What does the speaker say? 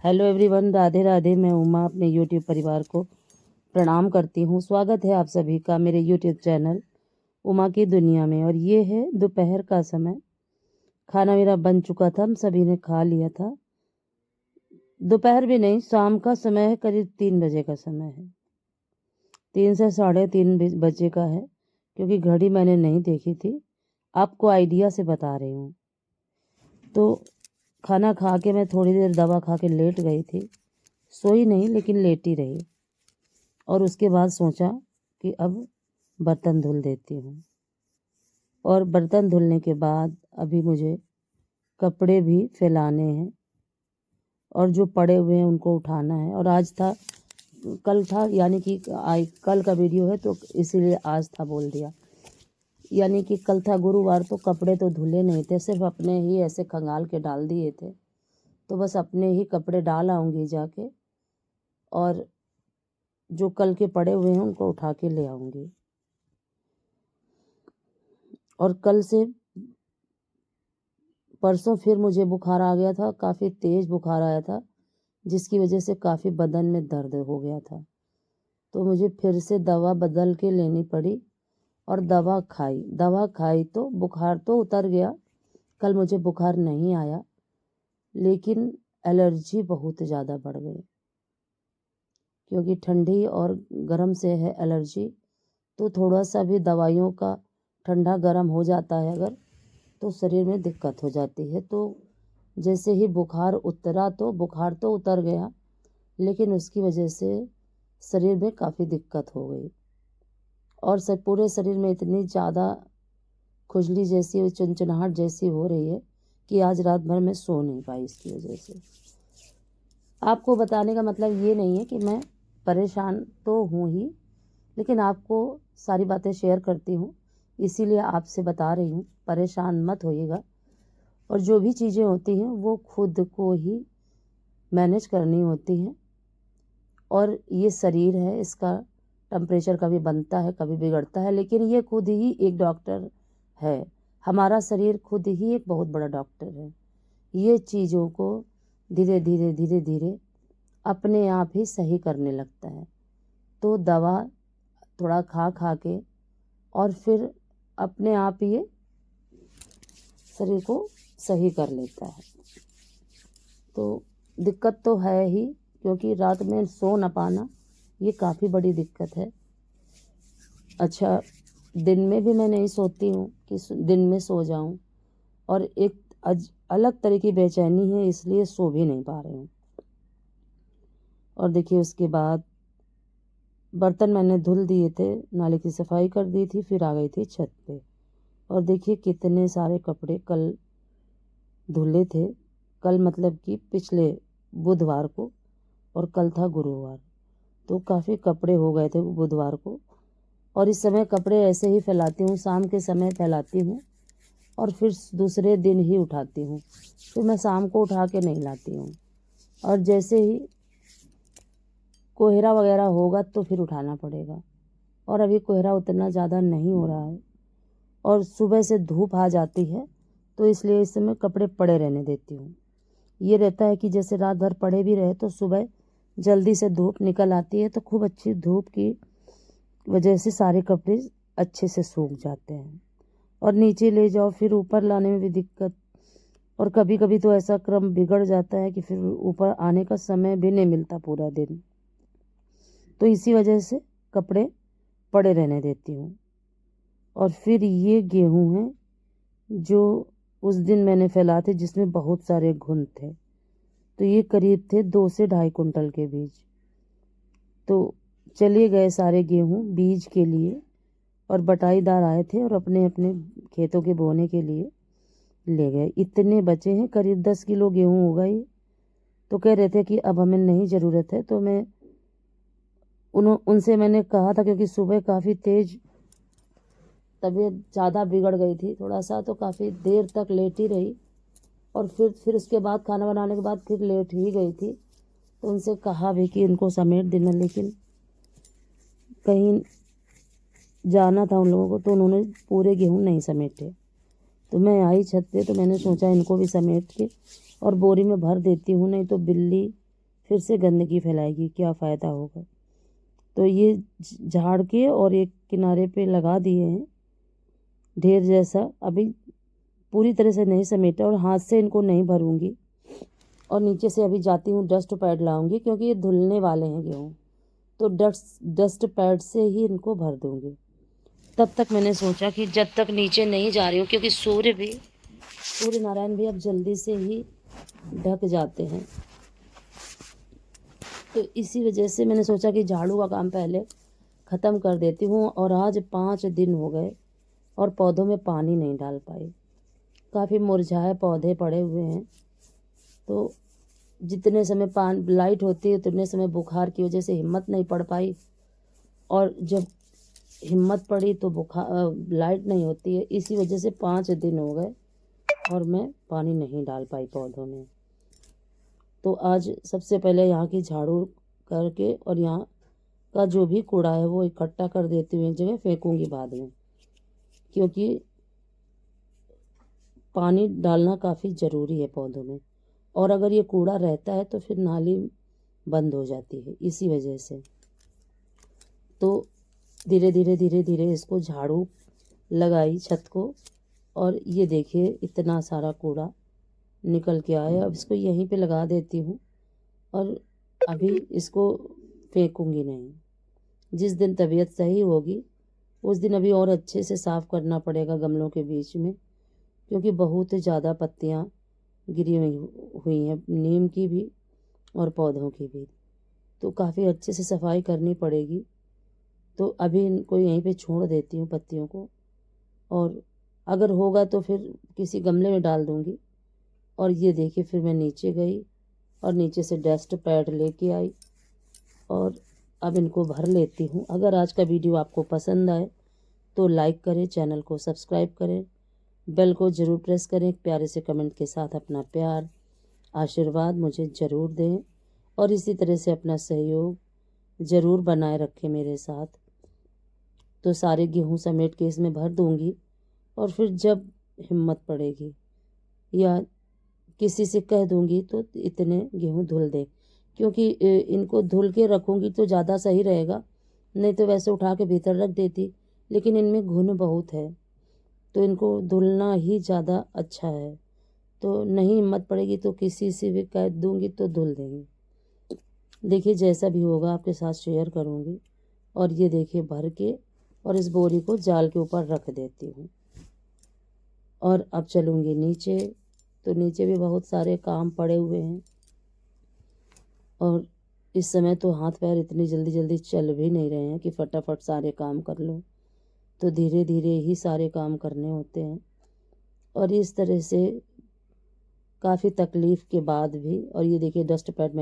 Hello everyone, Radhe Radhe. मैं उमा अपने YouTube परिवार को प्रणाम करती हूँ। स्वागत है आप सभी का मेरे यूट्यूब चैनल उमा की दुनिया में। और ये है दोपहर का समय। खाना मेरा बन चुका था, हम सभी ने खा लिया था। दोपहर भी नहीं, शाम का समय है, करीब 3 बजे का समय है। 3 से 3:30 बजे का है, क्योंकि घड़ी मैंने नहीं देखी थी, आपको आइडिया से बता रही हूँ। तो खाना खा के मैं थोड़ी देर दवा खा के लेट गई थी। सोई नहीं, लेकिन लेटी रही। और उसके बाद सोचा कि अब बर्तन धुल देती हूँ। और बर्तन धुलने के बाद अभी मुझे कपड़े भी फैलाने हैं और जो पड़े हुए हैं उनको उठाना है। और आज था, कल था, यानी कि कल का वीडियो है तो इसीलिए आज था बोल दिया। यानी कि कल था गुरुवार, तो कपड़े तो धुले नहीं थे, सिर्फ अपने ही ऐसे खंगाल के डाल दिए थे। तो बस अपने ही कपड़े डाल आऊँगी जाके, और जो कल के पड़े हुए हैं उनको उठा के ले आऊँगी। और कल से परसों फिर मुझे बुखार आ गया था, काफ़ी तेज़ बुखार आया था, जिसकी वजह से काफ़ी बदन में दर्द हो गया था। तो मुझे फिर से दवा बदल के लेनी पड़ी और दवा खाई तो बुखार तो उतर गया। कल मुझे बुखार नहीं आया, लेकिन एलर्जी बहुत ज़्यादा बढ़ गई, क्योंकि ठंडी और गर्म से है एलर्जी। तो थोड़ा सा भी दवाइयों का ठंडा गर्म हो जाता है अगर, तो शरीर में दिक्कत हो जाती है। तो जैसे ही बुखार उतरा, तो बुखार तो उतर गया, लेकिन उसकी वजह से शरीर में काफ़ी दिक्कत हो गई। और पूरे शरीर में इतनी ज़्यादा खुजली जैसी, चुनचुनाहट जैसी हो रही है कि आज रात भर मैं सो नहीं पाई इसकी वजह से। आपको बताने का मतलब ये नहीं है कि मैं परेशान तो हूँ ही, लेकिन आपको सारी बातें शेयर करती हूँ, इसीलिए आपसे बता रही हूँ। परेशान मत होइएगा। और जो भी चीज़ें होती हैं वो खुद को ही मैनेज करनी होती हैं। और ये शरीर है, इसका टेम्परेचर कभी बनता है, कभी बिगड़ता है, लेकिन ये खुद ही एक डॉक्टर है। हमारा शरीर खुद ही एक बहुत बड़ा डॉक्टर है। ये चीज़ों को धीरे धीरे धीरे धीरे अपने आप ही सही करने लगता है। तो दवा थोड़ा खा खा के और फिर अपने आप ये शरीर को सही कर लेता है। तो दिक्कत तो है ही, क्योंकि रात में सो न पाना ये काफ़ी बड़ी दिक्कत है। अच्छा, दिन में भी मैं नहीं सोती हूँ कि दिन में सो जाऊँ, और एक अलग तरह की बेचैनी है, इसलिए सो भी नहीं पा रही हूँ। और देखिए, उसके बाद बर्तन मैंने धुल दिए थे, नाले की सफाई कर दी थी, फिर आ गई थी छत पे। और देखिए कितने सारे कपड़े कल धुले थे। कल मतलब कि पिछले बुधवार को, और कल था गुरुवार, तो काफ़ी कपड़े हो गए थे बुधवार को। और इस समय कपड़े ऐसे ही फैलाती हूँ, शाम के समय फैलाती हूँ और फिर दूसरे दिन ही उठाती हूँ। फिर मैं शाम को उठा के नहीं लाती हूँ। और जैसे ही कोहरा वगैरह होगा तो फिर उठाना पड़ेगा। और अभी कोहरा उतना ज़्यादा नहीं हो रहा है, और सुबह से धूप आ जाती है, तो इसलिए इस समय कपड़े पड़े रहने देती हूँ। ये रहता है कि जैसे रात भर पड़े भी रहे तो सुबह जल्दी से धूप निकल आती है, तो खूब अच्छी धूप की वजह से सारे कपड़े अच्छे से सूख जाते हैं। और नीचे ले जाओ, फिर ऊपर लाने में भी दिक्कत। और कभी कभी तो ऐसा क्रम बिगड़ जाता है कि फिर ऊपर आने का समय भी नहीं मिलता पूरा दिन। तो इसी वजह से कपड़े पड़े रहने देती हूँ। और फिर ये गेहूँ हैं जो उस दिन मैंने फैला थे, जिसमें बहुत सारे घुन थे। तो ये करीब थे 2 से 2.5 कुंटल के बीज। तो चले गए सारे गेहूँ बीज के लिए, और बटाईदार आए थे और अपने अपने खेतों के बोने के लिए ले गए। इतने बचे हैं, करीब 10 किलो गेहूँ होगा ये। तो कह रहे थे कि अब हमें नहीं ज़रूरत है। तो मैं उनसे मैंने कहा था, क्योंकि सुबह काफ़ी तेज़ तबीयत ज़्यादा बिगड़ गई थी थोड़ा सा, तो काफ़ी देर तक लेटी रही। और फिर उसके बाद खाना बनाने के बाद फिर लेट ही गई थी। तो उनसे कहा भी कि इनको समेट देना, लेकिन कहीं जाना था उन लोगों को, तो उन्होंने पूरे गेहूँ नहीं समेटे। तो मैं आई छत पे, तो मैंने सोचा इनको भी समेट के और बोरी में भर देती हूँ, नहीं तो बिल्ली फिर से गंदगी फैलाएगी, क्या फ़ायदा होगा। तो ये झाड़ के और एक किनारे पे लगा दिए हैं ढेर जैसा। अभी पूरी तरह से नहीं समेटा और हाथ से इनको नहीं भरूंगी। और नीचे से अभी जाती हूँ डस्ट पैड लाऊंगी, क्योंकि ये धुलने वाले हैं गेहूँ, तो डस्ट पैड से ही इनको भर दूंगी। तब तक मैंने सोचा कि जब तक नीचे नहीं जा रही हूँ, क्योंकि सूर्य नारायण भी अब जल्दी से ही ढक जाते हैं, तो इसी वजह से मैंने सोचा कि झाड़ू का काम पहले ख़त्म कर देती हूँ। और आज 5 दिन हो गए और पौधों में पानी नहीं डाल पाई। काफ़ी मुरझाए पौधे पड़े हुए हैं। तो जितने समय लाइट होती है उतने समय बुखार की वजह से हिम्मत नहीं पड़ पाई, और जब हिम्मत पड़ी तो लाइट नहीं होती है। इसी वजह से 5 दिन हो गए और मैं पानी नहीं डाल पाई पौधों में। तो आज सबसे पहले यहाँ की झाड़ू करके और यहाँ का जो भी कूड़ा है वो इकट्ठा कर देती हूँ एक जगह, फेंकूंगी बाद में, क्योंकि पानी डालना काफ़ी ज़रूरी है पौधों में। और अगर ये कूड़ा रहता है तो फिर नाली बंद हो जाती है, इसी वजह से। तो धीरे धीरे इसको झाड़ू लगाई छत को, और ये देखिए इतना सारा कूड़ा निकल के आया। अब इसको यहीं पे लगा देती हूँ और अभी इसको फेंकूंगी नहीं। जिस दिन तबीयत सही होगी उस दिन अभी और अच्छे से साफ़ करना पड़ेगा गमलों के बीच में, क्योंकि बहुत ज़्यादा पत्तियाँ गिरी हुई हैं, नीम की भी और पौधों की भी। तो काफ़ी अच्छे से सफाई करनी पड़ेगी। तो अभी इनको यहीं पे छोड़ देती हूँ पत्तियों को, और अगर होगा तो फिर किसी गमले में डाल दूँगी। और ये देखिए फिर मैं नीचे गई और नीचे से डस्ट पैड लेके आई और अब इनको भर लेती हूँ। अगर आज का वीडियो आपको पसंद आए तो लाइक करें, चैनल को सब्सक्राइब करें, बेल को ज़रूर प्रेस करें। एक प्यारे से कमेंट के साथ अपना प्यार आशीर्वाद मुझे ज़रूर दें, और इसी तरह से अपना सहयोग ज़रूर बनाए रखें मेरे साथ। तो सारे गेहूँ समेट के इसमें भर दूँगी, और फिर जब हिम्मत पड़ेगी या किसी से कह दूँगी तो इतने गेहूँ धुल दे, क्योंकि इनको धुल के रखूँगी तो ज़्यादा सही रहेगा। नहीं तो वैसे उठा के भीतर रख देती, लेकिन इनमें घुन बहुत है तो इनको धुलना ही ज़्यादा अच्छा है। तो नहीं हिम्मत पड़ेगी तो किसी से भी कह दूँगी तो धुल देंगे। देखिए जैसा भी होगा आपके साथ शेयर करूँगी। और ये देखिए भर के और इस बोरी को जाल के ऊपर रख देती हूँ। और अब चलूँगी नीचे, तो नीचे भी बहुत सारे काम पड़े हुए हैं, और इस समय तो हाथ पैर इतनी जल्दी चल भी नहीं रहे हैं कि फटाफट सारे काम कर लूँ। तो धीरे धीरे ही सारे काम करने होते हैं। और इस तरह से काफ़ी तकलीफ़ के बाद भी, और ये देखिए डस्ट पैड में